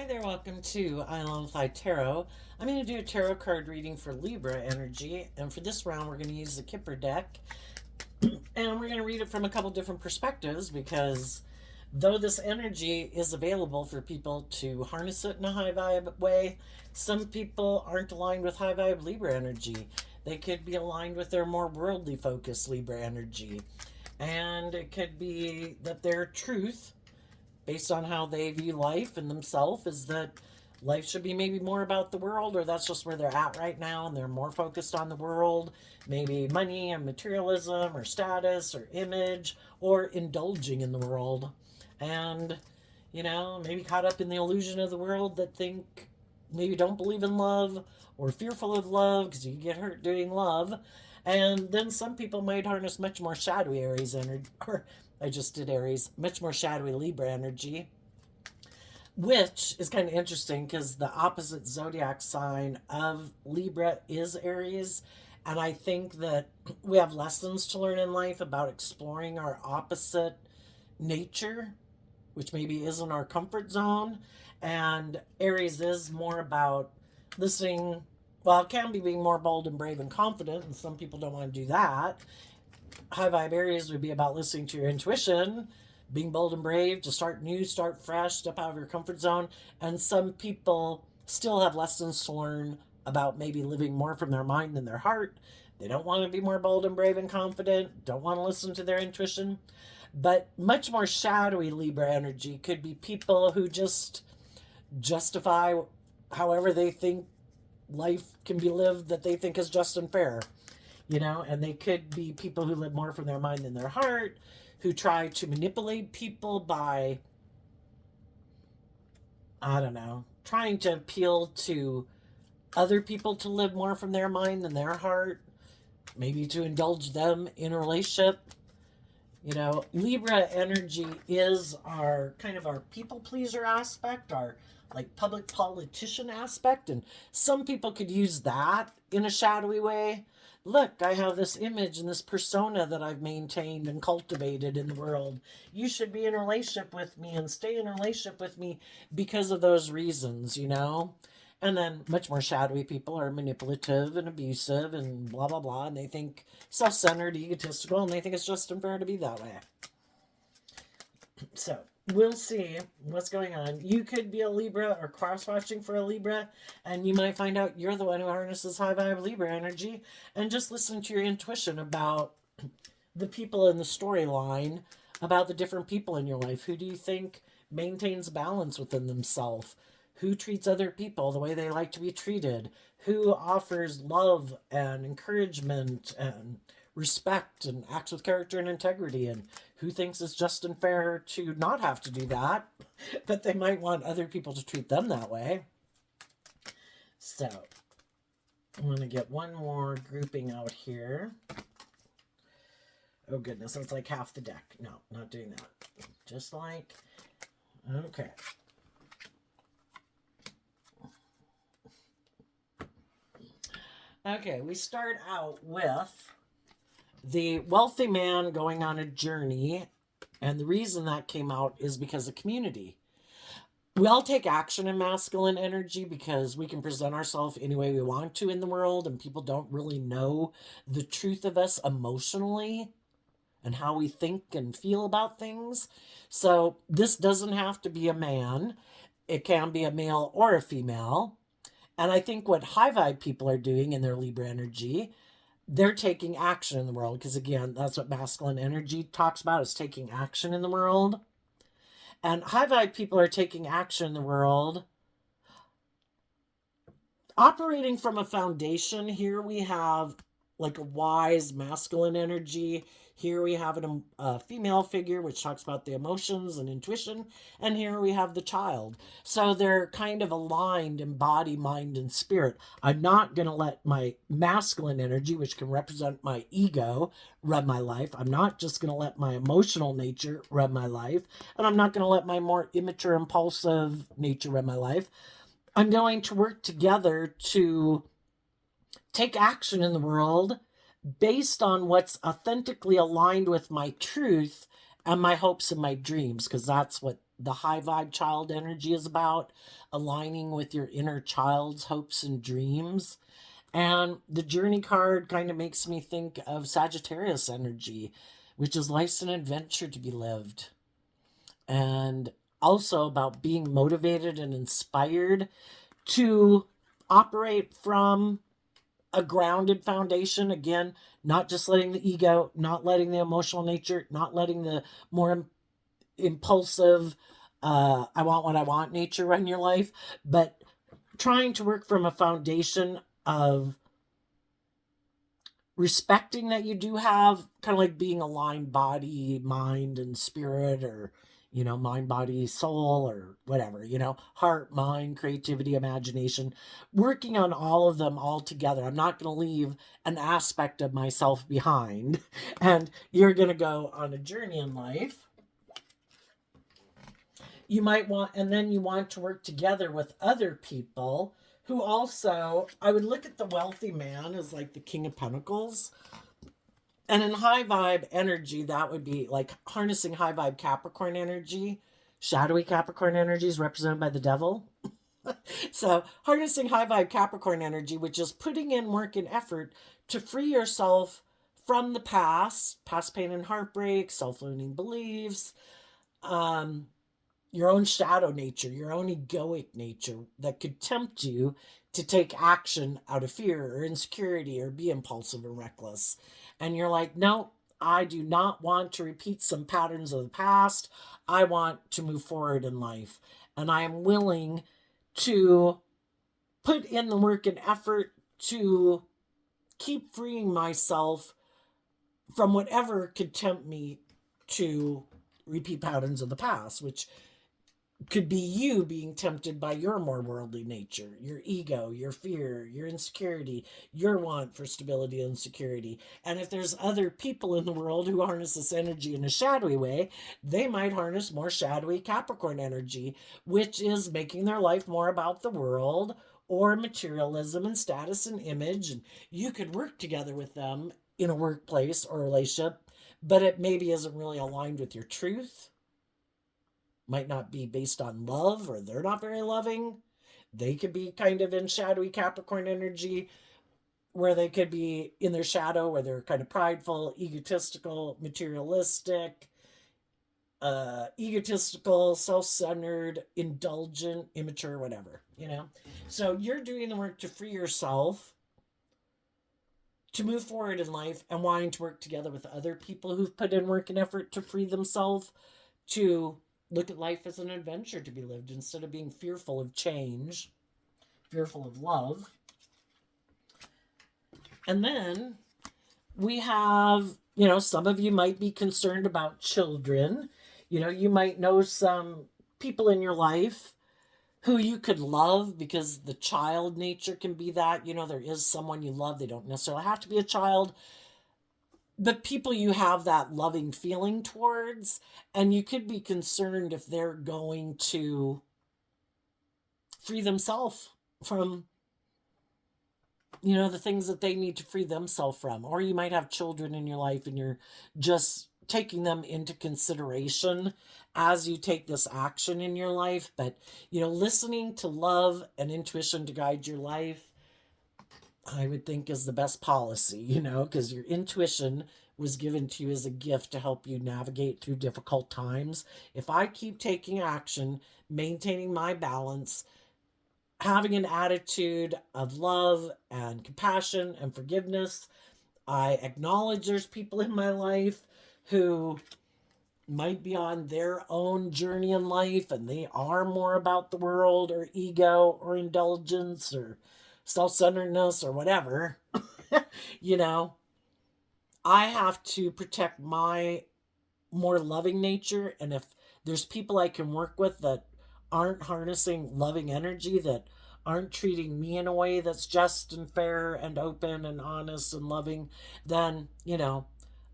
Hi there, welcome to I Love Fly Tarot. I'm going to do a tarot card reading for Libra energy, and for this round, we're going to use the Kipper deck, and we're going to read it from a couple different perspectives because though this energy is available for people to harness it in a high vibe way, some people aren't aligned with high vibe Libra energy. They could be aligned with their more worldly focused Libra energy, and it could be that their truth based on how they view life and themselves is that life should be maybe more about the world, or that's just where they're at right now and they're more focused on the world, maybe money and materialism or status or image or indulging in the world, and maybe caught up in the illusion of the world that think maybe don't believe in love or fearful of love because you get hurt doing love. And then some people might harness much more shadowy Aries energy, or I just did Aries, much more shadowy Libra energy, which is kind of interesting because the opposite zodiac sign of Libra is Aries. And I think that we have lessons to learn in life about exploring our opposite nature, which maybe isn't our comfort zone. And Aries is more about listening. Well, it can be being more bold and brave and confident, and some people don't want to do that. High vibe Aries would be about listening to your intuition, being bold and brave to start new, start fresh, step out of your comfort zone. And some people still have lessons to learn about maybe living more from their mind than their heart. They don't want to be more bold and brave and confident, don't want to listen to their intuition. But much more shadowy Libra energy could be people who just justify however they think life can be lived that they think is just and fair, and they could be people who live more from their mind than their heart, who try to manipulate people by, I don't know, trying to appeal to other people to live more from their mind than their heart, maybe to indulge them in a relationship. Libra energy is our kind of our people pleaser aspect, our like public politician aspect, and some people could use that in a shadowy way. Look, I have this image and this persona that I've maintained and cultivated in the world. You should be in a relationship with me and stay in a relationship with me because of those reasons. And then much more shadowy people are manipulative and abusive and blah, blah, blah. And they think self centered, egotistical, and they think it's just unfair to be that way. So we'll see what's going on. You could be a Libra or cross watching for a Libra, and you might find out you're the one who harnesses high vibe Libra energy. And just listen to your intuition about the people in the storyline, about the different people in your life. Who do you think maintains balance within themselves? Who treats other people the way they like to be treated? Who offers love and encouragement and respect and acts with character and integrity? And who thinks it's just and fair to not have to do that, but they might want other people to treat them that way? So I'm going to get one more grouping out here. Oh goodness, that's like half the deck. No, not doing that. Just like, okay. Okay, we start out with the wealthy man going on a journey. And the reason that came out is because of community. We all take action in masculine energy because we can present ourselves any way we want to in the world, and people don't really know the truth of us emotionally and how we think and feel about things. So this doesn't have to be a man. It can be a male or a female. And I think what high vibe people are doing in their Libra energy, they're taking action in the world. Because again, that's what masculine energy talks about, is taking action in the world. And high vibe people are taking action in the world, operating from a foundation. Here we have like a wise masculine energy. Here we have a female figure, which talks about the emotions and intuition. And here we have the child. So they're kind of aligned in body, mind, and spirit. I'm not going to let my masculine energy, which can represent my ego, run my life. I'm not just going to let my emotional nature run my life. And I'm not going to let my more immature, impulsive nature run my life. I'm going to work together to take action in the world based on what's authentically aligned with my truth and my hopes and my dreams, because that's what the high vibe child energy is about, aligning with your inner child's hopes and dreams. And the journey card kind of makes me think of Sagittarius energy, which is life's an adventure to be lived. And also about being motivated and inspired to operate from a grounded foundation. Again, not just letting the ego, not letting the emotional nature, not letting the more impulsive, I want what I want nature run your life, but trying to work from a foundation of respecting that you do have kind of like being aligned body, mind, and spirit, or, mind, body, soul, or whatever, heart, mind, creativity, imagination, working on all of them all together. I'm not going to leave an aspect of myself behind. And you're going to go on a journey in life. You might want, and then you want to work together with other people who also, I would look at the wealthy man as like the King of Pentacles. And in high vibe energy, that would be like harnessing high vibe Capricorn energy. Shadowy Capricorn energy is represented by the devil. So harnessing high vibe Capricorn energy, which is putting in work and effort to free yourself from the past pain and heartbreak, self-limiting beliefs, your own shadow nature, your own egoic nature that could tempt you to take action out of fear or insecurity or be impulsive and reckless. And you're like, no, I do not want to repeat some patterns of the past. I want to move forward in life. And I am willing to put in the work and effort to keep freeing myself from whatever could tempt me to repeat patterns of the past, which could be you being tempted by your more worldly nature, your ego, your fear, your insecurity, your want for stability and security. And if there's other people in the world who harness this energy in a shadowy way, they might harness more shadowy Capricorn energy, which is making their life more about the world or materialism and status and image. And you could work together with them in a workplace or relationship, but it maybe isn't really aligned with your truth. Might not be based on love, or they're not very loving. They could be kind of in shadowy Capricorn energy, where they could be in their shadow, where they're kind of prideful, egotistical, materialistic, self-centered, indulgent, immature, whatever, So you're doing the work to free yourself to move forward in life and wanting to work together with other people who've put in work and effort to free themselves, to look at life as an adventure to be lived instead of being fearful of change, fearful of love. And then we have, some of you might be concerned about children. You might know some people in your life who you could love, because the child nature can be that, there is someone you love. They don't necessarily have to be a child, the people you have that loving feeling towards, and you could be concerned if they're going to free themselves from, the things that they need to free themselves from. Or you might have children in your life and you're just taking them into consideration as you take this action in your life. But, listening to love and intuition to guide your life, I would think, is the best policy, because your intuition was given to you as a gift to help you navigate through difficult times. If I keep taking action, maintaining my balance, having an attitude of love and compassion and forgiveness, I acknowledge there's people in my life who might be on their own journey in life and they are more about the world or ego or indulgence or self-centeredness or whatever. I have to protect my more loving nature. And if there's people I can work with that aren't harnessing loving energy, that aren't treating me in a way that's just and fair and open and honest and loving, then,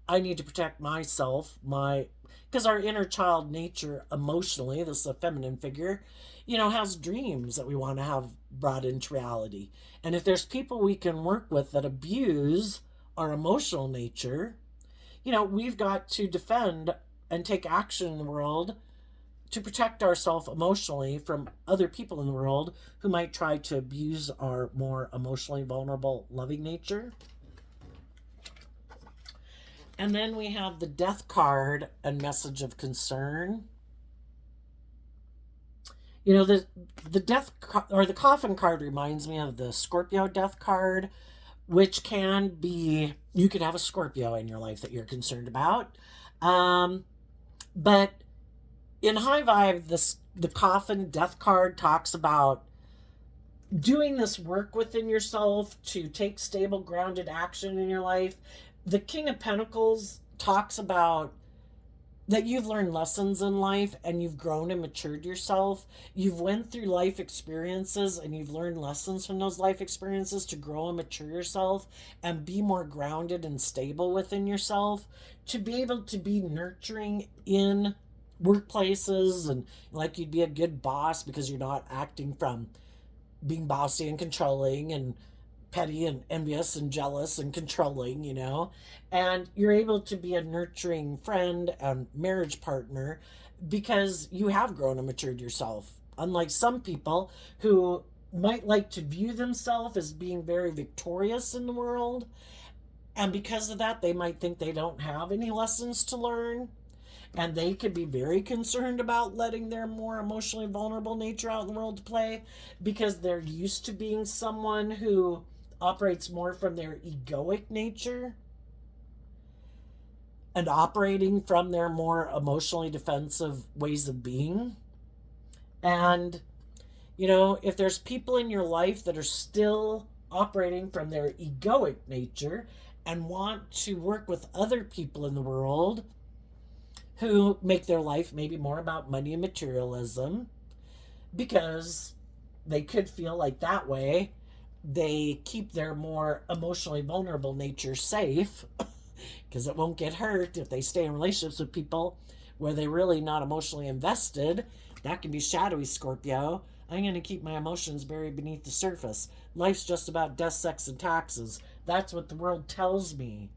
I need to protect myself, because our inner child nature emotionally, this is a feminine figure, has dreams that we want to have brought into reality. And if there's people we can work with that abuse our emotional nature, we've got to defend and take action in the world to protect ourselves emotionally from other people in the world who might try to abuse our more emotionally vulnerable, loving nature. And then we have the death card and message of concern. You know, the death or the coffin card reminds me of the Scorpio death card, which can be, you could have a Scorpio in your life that you're concerned about. But in high vibe, the coffin death card talks about doing this work within yourself to take stable, grounded action in your life. The King of Pentacles talks about that you've learned lessons in life and you've grown and matured yourself. You've went through life experiences and you've learned lessons from those life experiences to grow and mature yourself and be more grounded and stable within yourself, to be able to be nurturing in workplaces, and like you'd be a good boss because you're not acting from being bossy and controlling and petty and envious and jealous and controlling, you know, and you're able to be a nurturing friend and marriage partner because you have grown and matured yourself. Unlike some people who might like to view themselves as being very victorious in the world, and because of that, they might think they don't have any lessons to learn. And they could be very concerned about letting their more emotionally vulnerable nature out in the world to play because they're used to being someone who operates more from their egoic nature and operating from their more emotionally defensive ways of being. And, you know, if there's people in your life that are still operating from their egoic nature and want to work with other people in the world who make their life maybe more about money and materialism because they could feel like that way they keep their more emotionally vulnerable nature safe because it won't get hurt if they stay in relationships with people where they're really not emotionally invested. That can be shadowy Scorpio. I'm going to keep my emotions buried beneath the surface. Life's just about death, sex, and taxes. That's what the world tells me.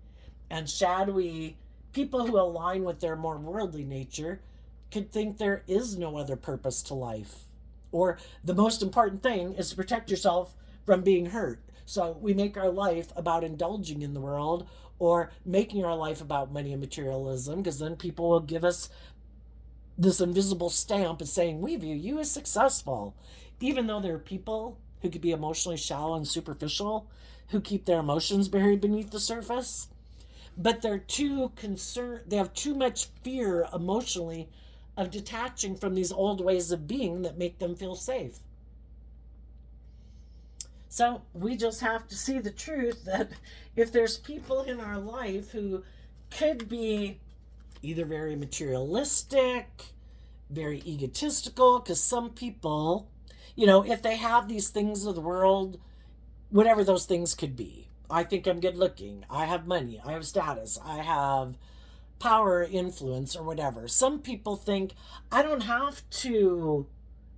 And shadowy people who align with their more worldly nature could think there is no other purpose to life. Or the most important thing is to protect yourself from being hurt. So we make our life about indulging in the world or making our life about money and materialism because then people will give us this invisible stamp as saying, we view you as successful. Even though there are people who could be emotionally shallow and superficial who keep their emotions buried beneath the surface. But they're too concerned, they have too much fear emotionally of detaching from these old ways of being that make them feel safe. So we just have to see the truth that if there's people in our life who could be either very materialistic, very egotistical, because some people, you know, if they have these things of the world, whatever those things could be. I think I'm good looking. I have money. I have status. I have power, influence, or whatever. Some people think I don't have to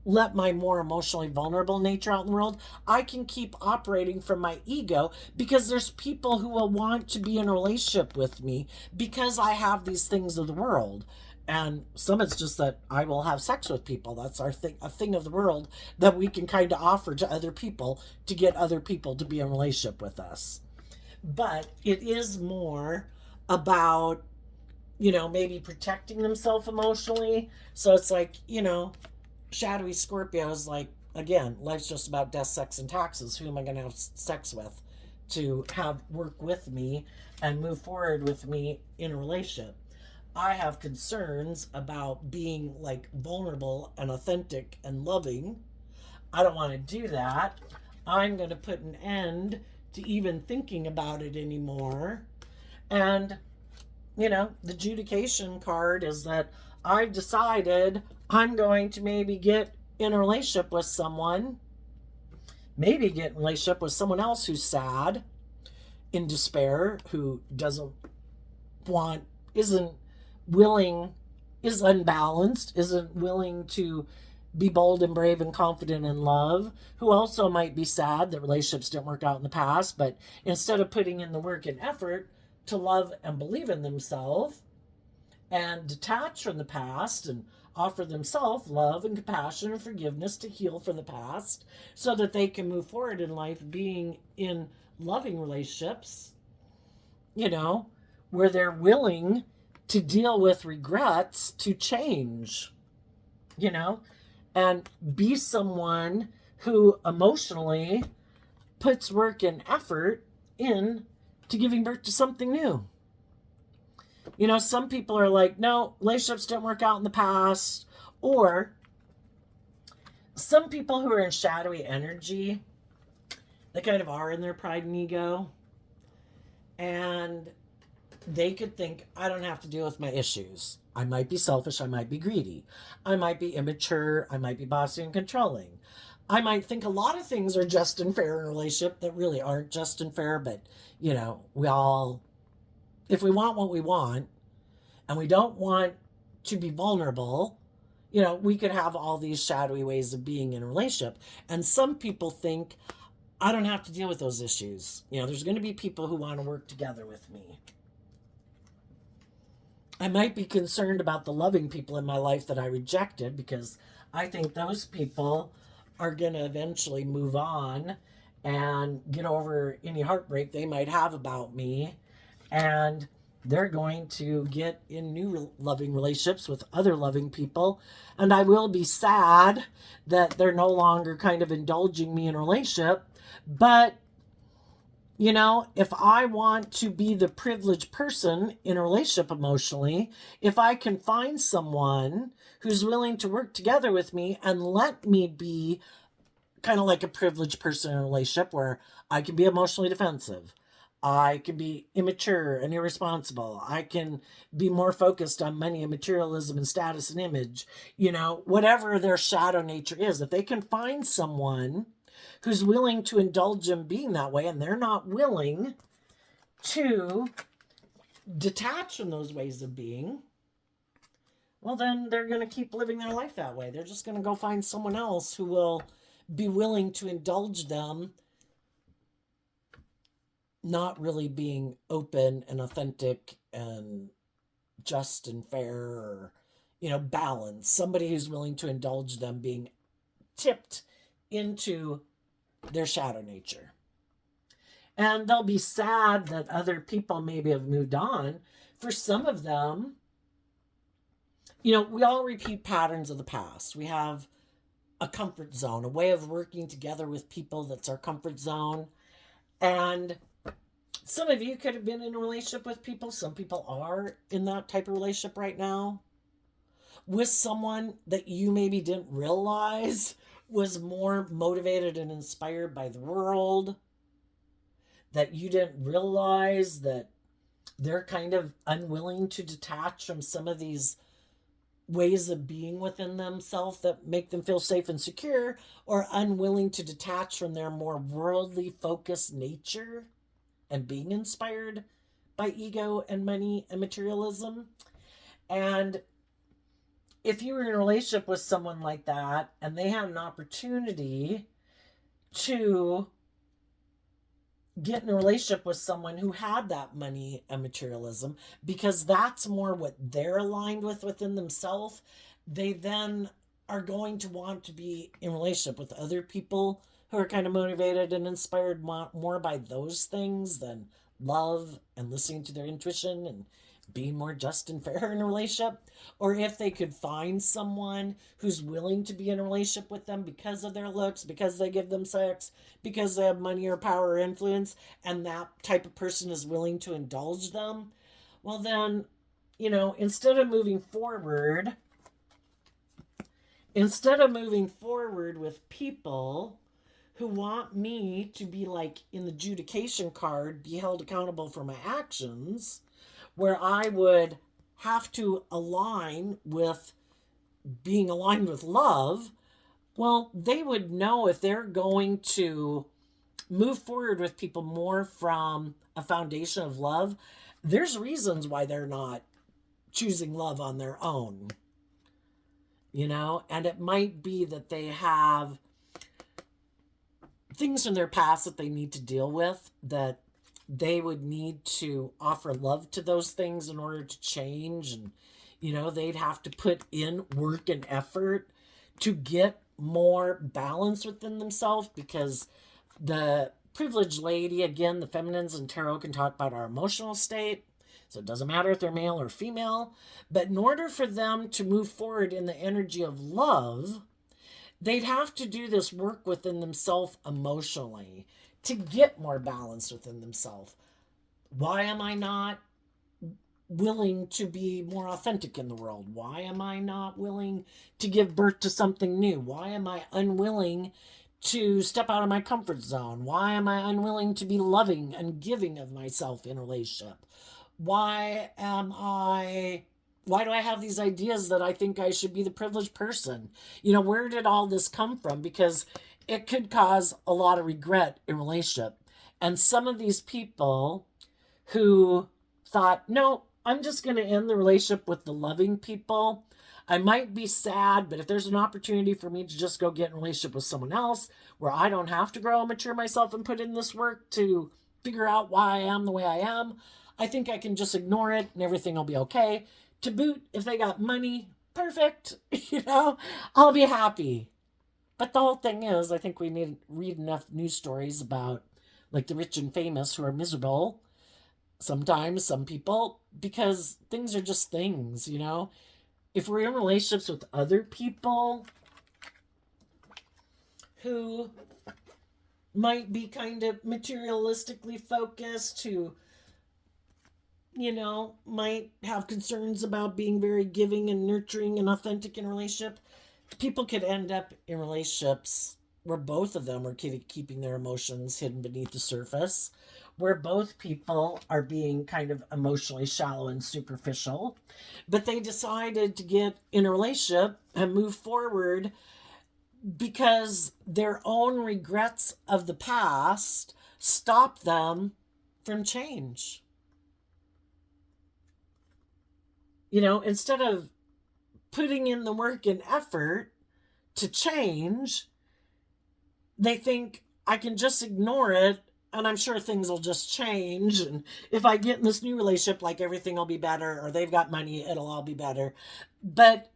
let my more emotionally vulnerable nature out in the world. I can keep operating from my ego because there's people who will want to be in a relationship with me because I have these things of the world. And some it's just that I will have sex with people. That's our thing, a thing of the world that we can kind of offer to other people to get other people to be in a relationship with us. But it is more about, you know, maybe protecting themselves emotionally. So it's like, you know, shadowy Scorpio is like, again, life's just about death, sex, and taxes. Who am I going to have sex with to have work with me and move forward with me in a relationship? I have concerns about being like vulnerable and authentic and loving. I don't want to do that. I'm going to put an end to even thinking about it anymore. And, you know, the adjudication card is that I've decided I'm going to maybe get in a relationship with someone, maybe get in a relationship with someone else who's sad, in despair, who doesn't want, isn't willing, is unbalanced, isn't willing to be bold and brave and confident in love, who also might be sad that relationships didn't work out in the past, but instead of putting in the work and effort to love and believe in themselves and detach from the past and offer themselves love and compassion and forgiveness to heal from the past so that they can move forward in life being in loving relationships, you know, where they're willing to deal with regrets to change, you know, and be someone who emotionally puts work and effort in to giving birth to something new. You know, some people are like, no, relationships didn't work out in the past. Or some people who are in shadowy energy, they kind of are in their pride and ego. And they could think, I don't have to deal with my issues. I might be selfish. I might be greedy. I might be immature. I might be bossy and controlling. I might think a lot of things are just and fair in a relationship that really aren't just and fair. But, you know, we all, if we want what we want and we don't want to be vulnerable, you know, we could have all these shadowy ways of being in a relationship. And some people think, I don't have to deal with those issues. You know, there's going to be people who want to work together with me. I might be concerned about the loving people in my life that I rejected because I think those people are going to eventually move on and get over any heartbreak they might have about me. And they're going to get in new loving relationships with other loving people. And I will be sad that they're no longer kind of indulging me in a relationship. But you know, if I want to be the privileged person in a relationship emotionally, if I can find someone who's willing to work together with me and let me be kind of like a privileged person in a relationship where I can be emotionally defensive, I can be immature and irresponsible, I can be more focused on money and materialism and status and image, you know, whatever their shadow nature is, if they can find someone who's willing to indulge in being that way and they're not willing to detach from those ways of being, well, then they're going to keep living their life that way. They're just going to go find someone else who will be willing to indulge them, not really being open and authentic and just and fair or, you know, balanced. Somebody who's willing to indulge them being tipped into their shadow nature. And they'll be sad that other people maybe have moved on. For some of them, you know, we all repeat patterns of the past. We have a comfort zone, a way of working together with people that's our comfort zone. And some of you could have been in a relationship with people. Some people are in that type of relationship right now with someone that you maybe didn't realize was more motivated and inspired by the world, that you didn't realize that they're kind of unwilling to detach from some of these ways of being within themselves that make them feel safe and secure, or unwilling to detach from their more worldly focused nature and being inspired by ego and money and materialism. And if you were in a relationship with someone like that and they had an opportunity to get in a relationship with someone who had that money and materialism, because that's more what they're aligned with within themselves, they then are going to want to be in relationship with other people who are kind of motivated and inspired more by those things than love and listening to their intuition and being more just and fair in a relationship. Or if they could find someone who's willing to be in a relationship with them because of their looks, because they give them sex, because they have money or power or influence, and that type of person is willing to indulge them, well then, you know, instead of moving forward with people who want me to be like in the adjudication card, be held accountable for my actions, where I would have to align with being aligned with love, well, they would know if they're going to move forward with people more from a foundation of love, there's reasons why they're not choosing love on their own, you know, and it might be that they have things in their past that they need to deal with, that they would need to offer love to those things in order to change and, They'd have to put in work and effort to get more balance within themselves, because the privileged lady, again, the feminines in tarot can talk about our emotional state. So it doesn't matter if they're male or female. But in order for them to move forward in the energy of love, they'd have to do this work within themselves emotionally to get more balance within themselves. Why am I not willing to be more authentic in the world? Why am I not willing to give birth to something new? Why am I unwilling to step out of my comfort zone? Why am I unwilling to be loving and giving of myself in a relationship? Why do I have these ideas that I think I should be the privileged person? Where did all this come from? Because it could cause a lot of regret in relationship. And some of these people who thought, no, I'm just going to end the relationship with the loving people. I might be sad, but if there's an opportunity for me to just go get in a relationship with someone else where I don't have to grow and mature myself and put in this work to figure out why I am the way I am, I think I can just ignore it and everything will be okay. To boot, if they got money, perfect. I'll be happy. But the whole thing is, I think we need to read enough news stories about like the rich and famous who are miserable. Sometimes, some people, because things are just things, If we're in relationships with other people who might be kind of materialistically focused, who, might have concerns about being very giving and nurturing and authentic in a relationship, people could end up in relationships where both of them are keeping their emotions hidden beneath the surface, where both people are being kind of emotionally shallow and superficial, but they decided to get in a relationship and move forward because their own regrets of the past stopped them from change. Instead of putting in the work and effort to change, they think I can just ignore it and I'm sure things will just change. And if I get in this new relationship, like everything will be better, or they've got money, it'll all be better. But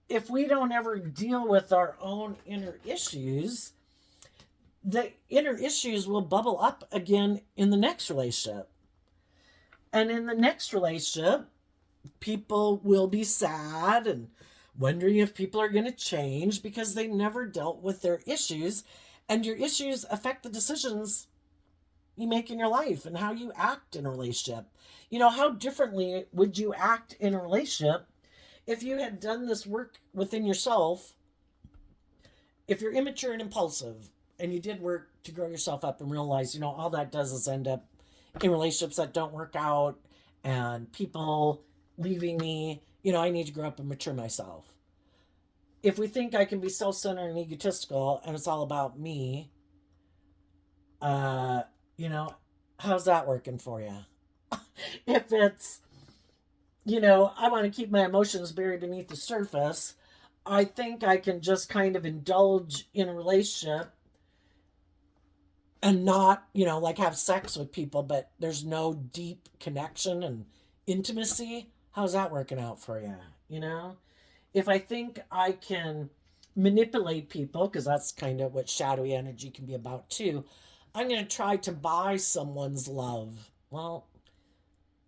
if we don't ever deal with our own inner issues, the inner issues will bubble up again in the next relationship. And in the next relationship, people will be sad and wondering if people are going to change because they never dealt with their issues. And your issues affect the decisions you make in your life and how you act in a relationship. How differently would you act in a relationship if you had done this work within yourself? If you're immature and impulsive and you did work to grow yourself up and realize, all that does is end up in relationships that don't work out and people leaving me, I need to grow up and mature myself. If we think I can be self-centered and egotistical and it's all about me, how's that working for you? If it's, I want to keep my emotions buried beneath the surface, I think I can just kind of indulge in a relationship and not, like have sex with people, but there's no deep connection and intimacy. How's that working out for you? If I think I can manipulate people, because that's kind of what shadowy energy can be about too, I'm going to try to buy someone's love. Well,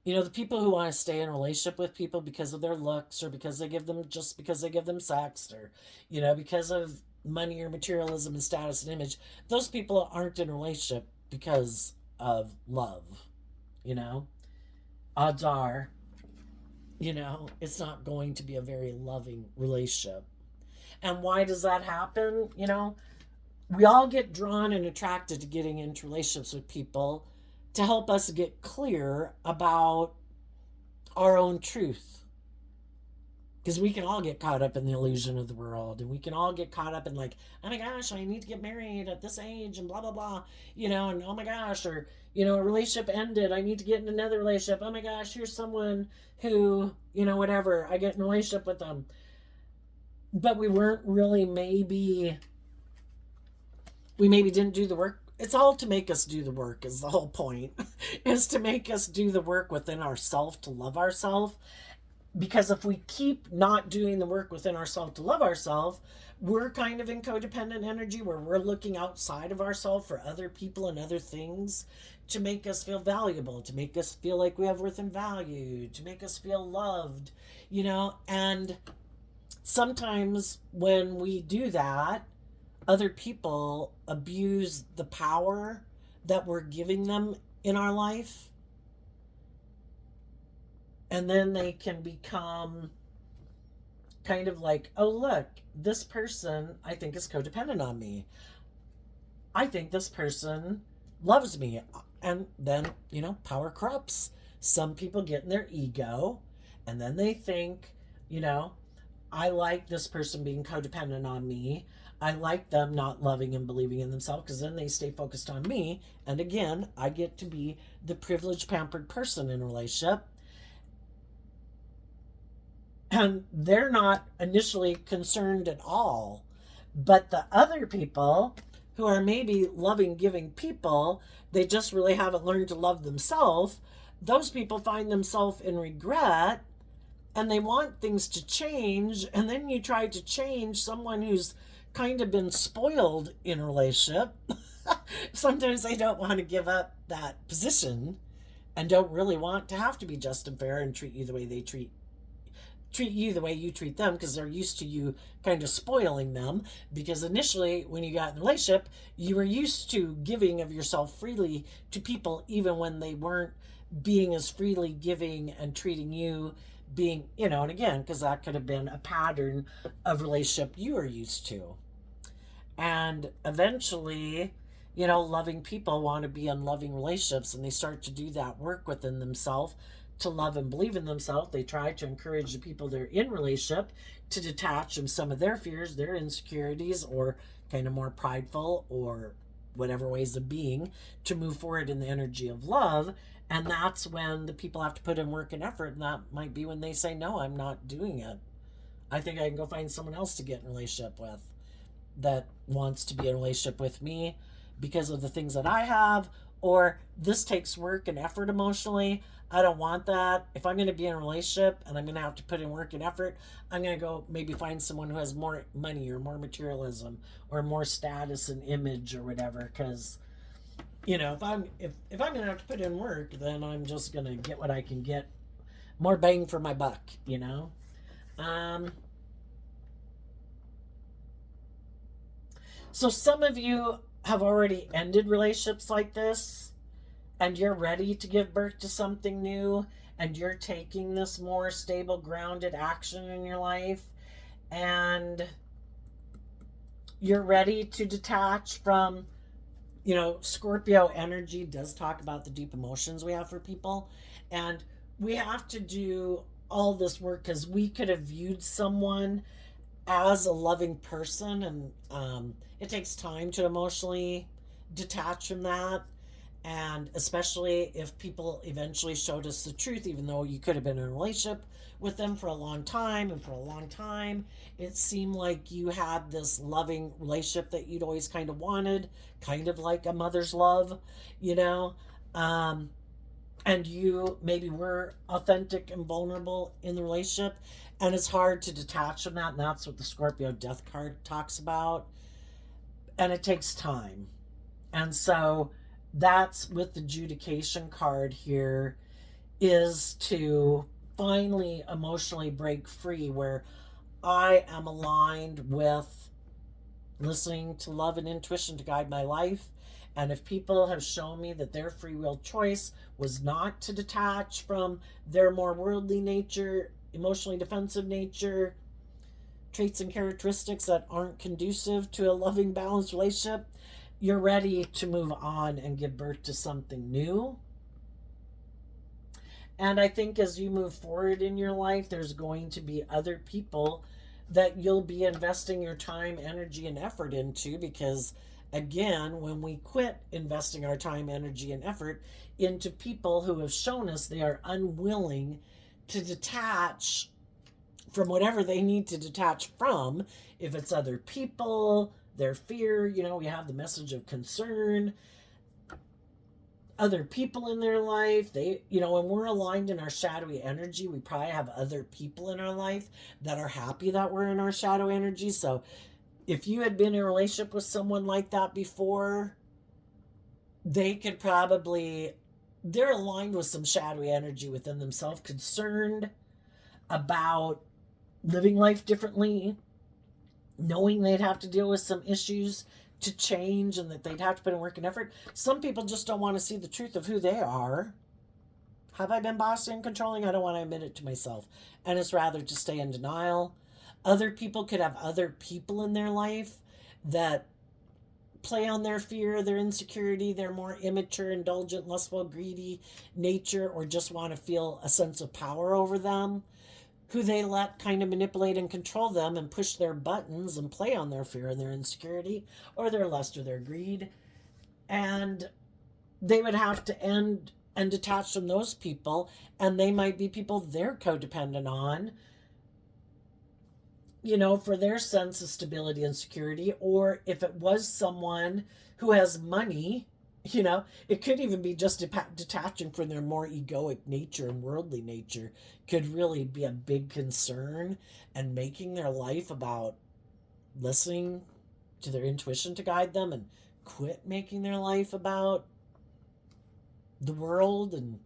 the people who want to stay in a relationship with people because of their looks or because they give them sex or, because of money or materialism and status and image, those people aren't in a relationship because of love. Odds are, it's not going to be a very loving relationship. And why does that happen? We all get drawn and attracted to getting into relationships with people to help us get clear about our own truth. Because we can all get caught up in the illusion of the world, and we can all get caught up in like, oh my gosh, I need to get married at this age and blah, blah, blah, and oh my gosh, or, a relationship ended, I need to get in another relationship. Oh my gosh, here's someone who, whatever, I get in a relationship with them. But we weren't really we maybe didn't do the work. It's all to make us do the work is the whole point, is to make us do the work within ourselves to love ourselves. Because if we keep not doing the work within ourselves to love ourselves, we're kind of in codependent energy where we're looking outside of ourselves for other people and other things to make us feel valuable, to make us feel like we have worth and value, to make us feel loved, and sometimes when we do that, other people abuse the power that we're giving them in our life. And then they can become kind of like, oh, look, this person I think is codependent on me. I think this person loves me. And then, power corrupts. Some people get in their ego and then they think, I like this person being codependent on me. I like them not loving and believing in themselves because then they stay focused on me. And again, I get to be the privileged, pampered person in a relationship. And they're not initially concerned at all. But the other people who are maybe loving, giving people, they just really haven't learned to love themselves. Those people find themselves in regret and they want things to change. And then you try to change someone who's kind of been spoiled in a relationship. Sometimes they don't want to give up that position and don't really want to have to be just and fair and treat you the way they treat you the way you treat them because they're used to you kind of spoiling them, because initially when you got in a relationship you were used to giving of yourself freely to people even when they weren't being as freely giving and treating you being, and again, because that could have been a pattern of relationship you were used to. And eventually, loving people want to be in loving relationships and they start to do that work within themselves to love and believe in themselves. They try to encourage the people they're in relationship to detach from some of their fears, their insecurities, or kind of more prideful or whatever ways of being, to move forward in the energy of love. And that's when the people have to put in work and effort. And that might be when they say, no, I'm not doing it. I think I can go find someone else to get in a relationship with that wants to be in a relationship with me because of the things that I have, or this takes work and effort emotionally. I don't want that. If I'm going to be in a relationship and I'm going to have to put in work and effort, I'm going to go maybe find someone who has more money or more materialism or more status and image or whatever. Because, if I'm going to have to put in work, then I'm just going to get what I can get, more bang for my buck. So some of you have already ended relationships like this, and you're ready to give birth to something new, and you're taking this more stable, grounded action in your life, and you're ready to detach from, Scorpio energy does talk about the deep emotions we have for people, and we have to do all this work because we could have viewed someone as a loving person, and it takes time to emotionally detach from that. And especially if people eventually showed us the truth, even though you could have been in a relationship with them for a long time, and for a long time it seemed like you had this loving relationship that you'd always kind of wanted, kind of like a mother's love, and you maybe were authentic and vulnerable in the relationship, and it's hard to detach from that. And that's what the Scorpio death card talks about, and it takes time. And so that's with the adjudication card here, is to finally emotionally break free, where I am aligned with listening to love and intuition to guide my life. And if people have shown me that their free will choice was not to detach from their more worldly nature, emotionally defensive nature, traits and characteristics that aren't conducive to a loving, balanced relationship, you're ready to move on and give birth to something new. And I think as you move forward in your life, there's going to be other people that you'll be investing your time, energy, and effort into, because again, when we quit investing our time, energy, and effort into people who have shown us they are unwilling to detach from whatever they need to detach from, if it's other people, their fear, we have the message of concern. other people in their life. They, you know, when we're aligned in our shadowy energy, we probably have other people in our life that are happy that we're in our shadow energy. So if you had been in a relationship with someone like that before, they could probably, they're aligned with some shadowy energy within themselves, concerned about living life differently, knowing they'd have to deal with some issues to change and that they'd have to put in work and effort. Some people just don't want to see the truth of who they are. Have I been bossy and controlling? I don't want to admit it to myself. And it's rather to stay in denial. Other people could have other people in their life that play on their fear, their insecurity, their more immature, indulgent, lustful, greedy nature, or just want to feel a sense of power over them, who they let kind of manipulate and control them and push their buttons and play on their fear and their insecurity or their lust or their greed. And they would have to end and detach from those people, and they might be people they're codependent on, you know, for their sense of stability and security. Or if it was someone who has money, you know, it could even be just detaching from their more egoic nature and worldly nature could really be a big concern, and making their life about listening to their intuition to guide them and quit making their life about the world and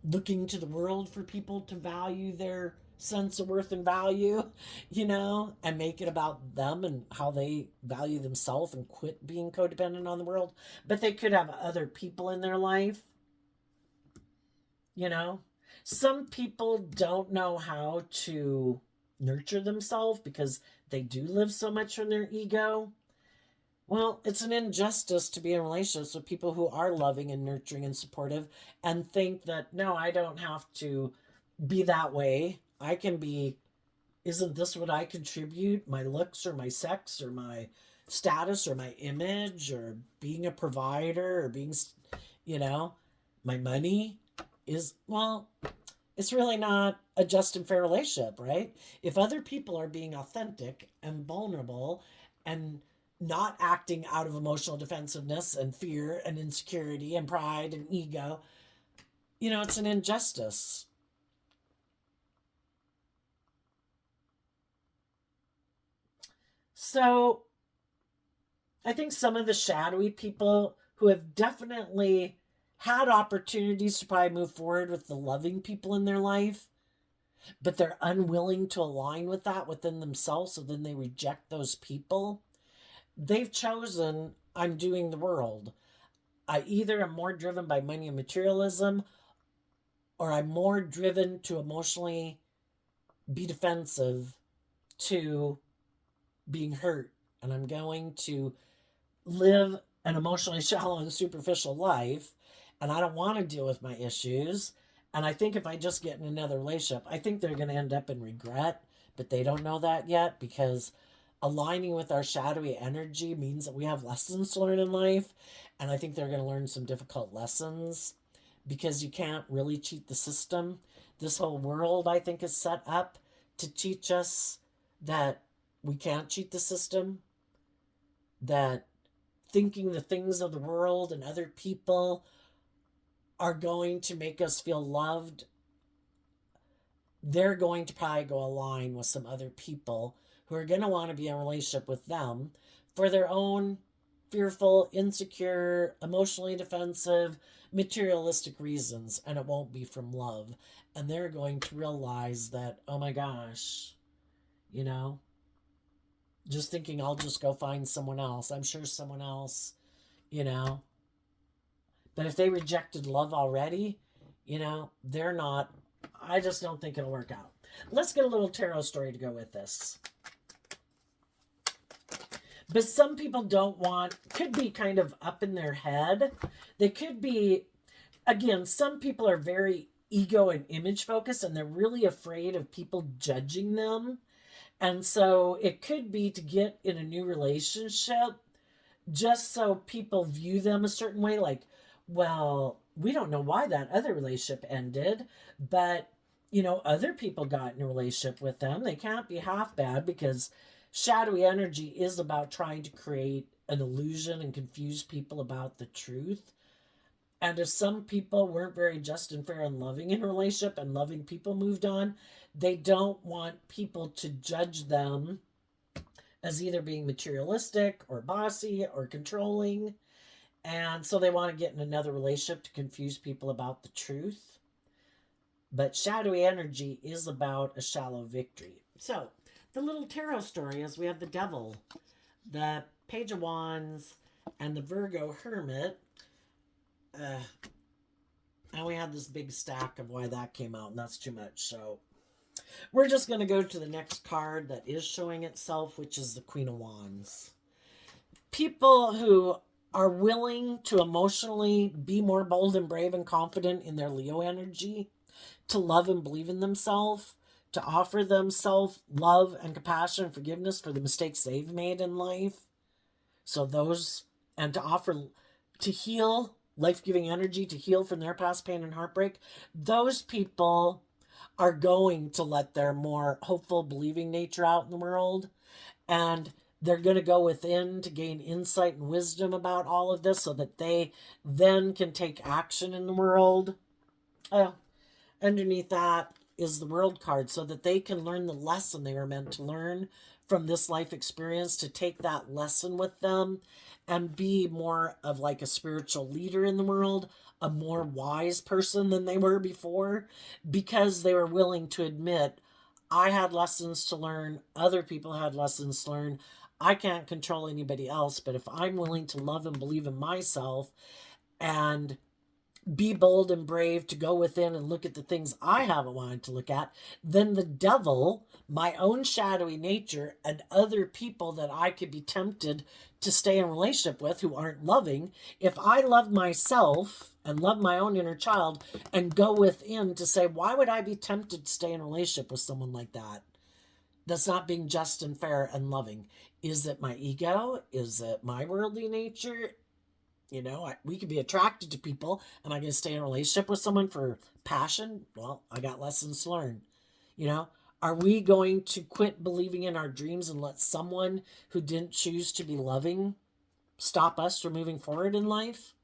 looking to the world for people to value their sense of worth and value, you know, and make it about them and how they value themselves and quit being codependent on the world. But they could have other people in their life, you know. Some people don't know how to nurture themselves because they do live so much from their ego. Well, it's an injustice to be in relationships with people who are loving and nurturing and supportive and think that, no, I don't have to be that way. I can be, isn't this what I contribute? My looks or my sex or my status or my image or being a provider or being, you know, my money is, well, it's really not a just and fair relationship, right? If other people are being authentic and vulnerable and not acting out of emotional defensiveness and fear and insecurity and pride and ego, you know, it's an injustice. So I think some of the shadowy people who have definitely had opportunities to probably move forward with the loving people in their life, but they're unwilling to align with that within themselves, so then they reject those people. They've chosen, I'm doing the world. I either am more driven by money and materialism, or I'm more driven to emotionally be defensive to being hurt. And I'm going to live an emotionally shallow and superficial life. And I don't want to deal with my issues. And I think if I just get in another relationship, I think they're going to end up in regret. But they don't know that yet, because aligning with our shadowy energy means that we have lessons to learn in life. And I think they're going to learn some difficult lessons, because you can't really cheat the system. This whole world, I think, is set up to teach us that we can't cheat the system, that thinking the things of the world and other people are going to make us feel loved, they're going to probably go align with some other people who are going to want to be in a relationship with them for their own fearful, insecure, emotionally defensive, materialistic reasons, and it won't be from love. And they're going to realize that, oh my gosh, you know, just thinking I'll just go find someone else. I'm sure someone else, you know. But if they rejected love already, you know, they're not, I just don't think it'll work out. Let's get a little tarot story to go with this. But some people don't want, could be kind of up in their head. They could be, again, some people are very ego and image focused, and they're really afraid of people judging them. And so it could be to get in a new relationship just so people view them a certain way, like, well, we don't know why that other relationship ended, but, you know, other people got in a relationship with them. They can't be half bad, because shadowy energy is about trying to create an illusion and confuse people about the truth. And if some people weren't very just and fair and loving in a relationship and loving people moved on, they don't want people to judge them as either being materialistic or bossy or controlling. And so they want to get in another relationship to confuse people about the truth. But shadowy energy is about a shallow victory. So the little tarot story is we have the Devil, the Page of Wands, and the Virgo Hermit. And we had this big stack of why that came out, and that's too much. So we're just going to go to the next card that is showing itself, which is the Queen of Wands. People who are willing to emotionally be more bold and brave and confident in their Leo energy, to love and believe in themselves, to offer themselves love and compassion and forgiveness for the mistakes they've made in life. So those, and to offer, to heal, life-giving energy, to heal from their past pain and heartbreak. Those people are going to let their more hopeful, believing nature out in the world. And they're going to go within to gain insight and wisdom about all of this so that they then can take action in the world. Underneath that is the World card, so that they can learn the lesson they were meant to learn from this life experience, to take that lesson with them and be more of like a spiritual leader in the world, a more wise person than they were before, because they were willing to admit, I had lessons to learn, other people had lessons to learn. I can't control anybody else, but if I'm willing to love and believe in myself and be bold and brave to go within and look at the things I haven't wanted to look at, then the Devil, my own shadowy nature, and other people that I could be tempted to stay in relationship with who aren't loving, if I love myself and love my own inner child and go within to say, why would I be tempted to stay in a relationship with someone like that? That's not being just and fair and loving. Is it my ego? Is it my worldly nature? You know, we could be attracted to people. Am I going to stay in a relationship with someone for passion? Well, I got lessons to learn. You know, are we going to quit believing in our dreams and let someone who didn't choose to be loving stop us from moving forward in life?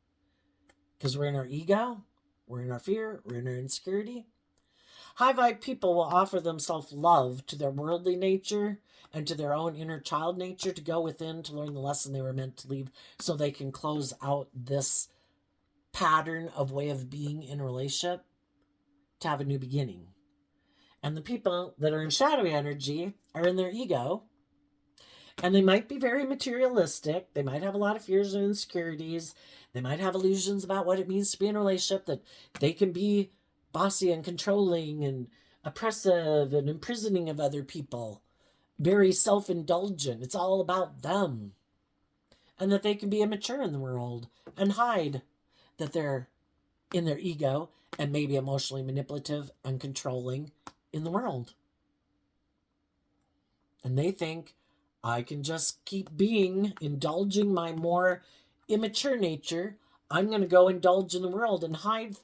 Because we're in our ego, we're in our fear, we're in our insecurity. High vibe people will offer themselves love to their worldly nature and to their own inner child nature, to go within to learn the lesson they were meant to leave, so they can close out this pattern of way of being in a relationship to have a new beginning. And the people that are in shadowy energy are in their ego, and they might be very materialistic. They might have a lot of fears and insecurities. They might have illusions about what it means to be in a relationship, that they can be bossy and controlling and oppressive and imprisoning of other people, very self-indulgent. It's all about them. And that they can be immature in the world and hide that they're in their ego and maybe emotionally manipulative and controlling in the world. And they think, I can just keep indulging my more immature nature. I'm going to go indulge in the world and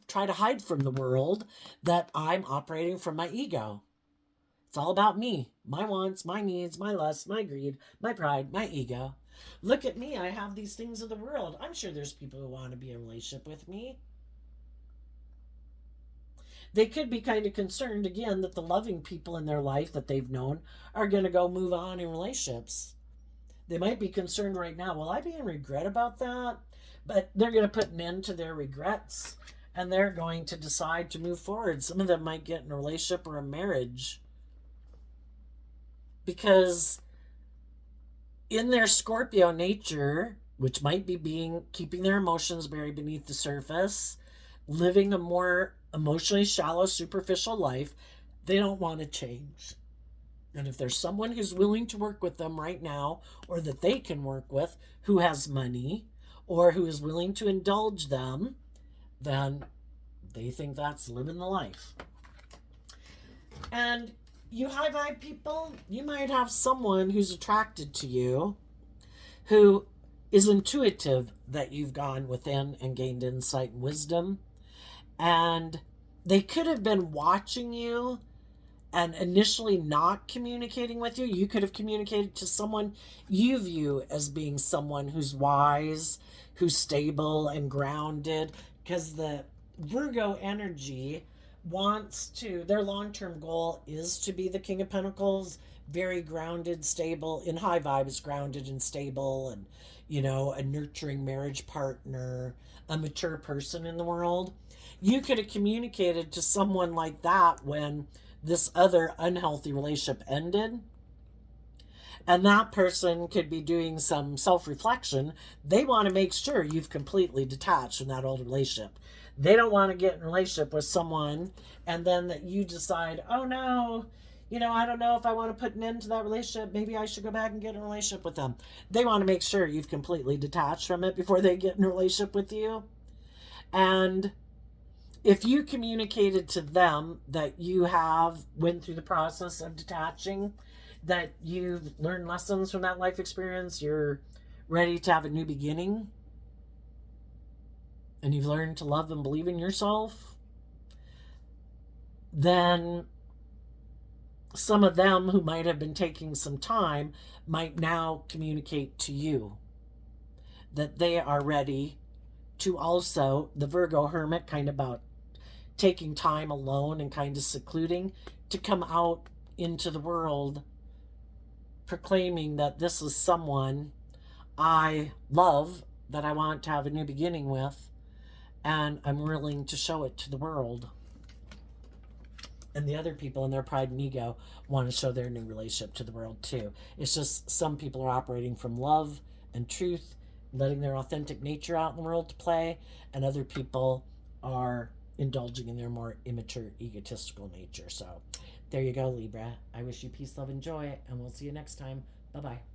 try to hide from the world that I'm operating from my ego. It's all about me, my wants, my needs, my lusts, my greed, my pride, my ego. Look at me, I have these things of the world. I'm sure there's people who want to be in a relationship with me. They could be kind of concerned, again, that the loving people in their life that they've known are going to go move on in relationships. They might be concerned right now, will I be in regret about that? But they're going to put an end to their regrets, and they're going to decide to move forward. Some of them might get in a relationship or a marriage, because in their Scorpio nature, which might be keeping their emotions buried beneath the surface, living a more emotionally shallow, superficial life, they don't want to change. And if there's someone who's willing to work with them right now, or that they can work with, who has money, or who is willing to indulge them, then they think that's living the life. And you high vibe people, you might have someone who's attracted to you who is intuitive that you've gone within and gained insight and wisdom. And they could have been watching you and initially not communicating with you. You could have communicated to someone you view as being someone who's wise, who's stable and grounded, because the Virgo energy wants to, their long term goal is to be the King of Pentacles, very grounded, stable, in high vibes, grounded and stable, and, you know, a nurturing marriage partner, a mature person in the world. You could have communicated to someone like that when this other unhealthy relationship ended, and that person could be doing some self reflection. They want to make sure you've completely detached from that old relationship. They don't want to get in a relationship with someone and then that you decide, oh no, you know, I don't know if I want to put an end to that relationship. Maybe I should go back and get in a relationship with them. They want to make sure you've completely detached from it before they get in a relationship with you. And if you communicated to them that you have went through the process of detaching, that you've learned lessons from that life experience, you're ready to have a new beginning, and you've learned to love and believe in yourself, then some of them who might have been taking some time might now communicate to you that they are ready to also, the Virgo hermit, kind of about taking time alone and kind of secluding, to come out into the world proclaiming that this is someone I love, that I want to have a new beginning with, and I'm willing to show it to the world. And the other people in their pride and ego want to show their new relationship to the world too. It's just some people are operating from love and truth, letting their authentic nature out in the world to play, and other people are indulging in their more immature, egotistical nature. So there you go, Libra. I wish you peace, love, and joy, and we'll see you next time. Bye-bye.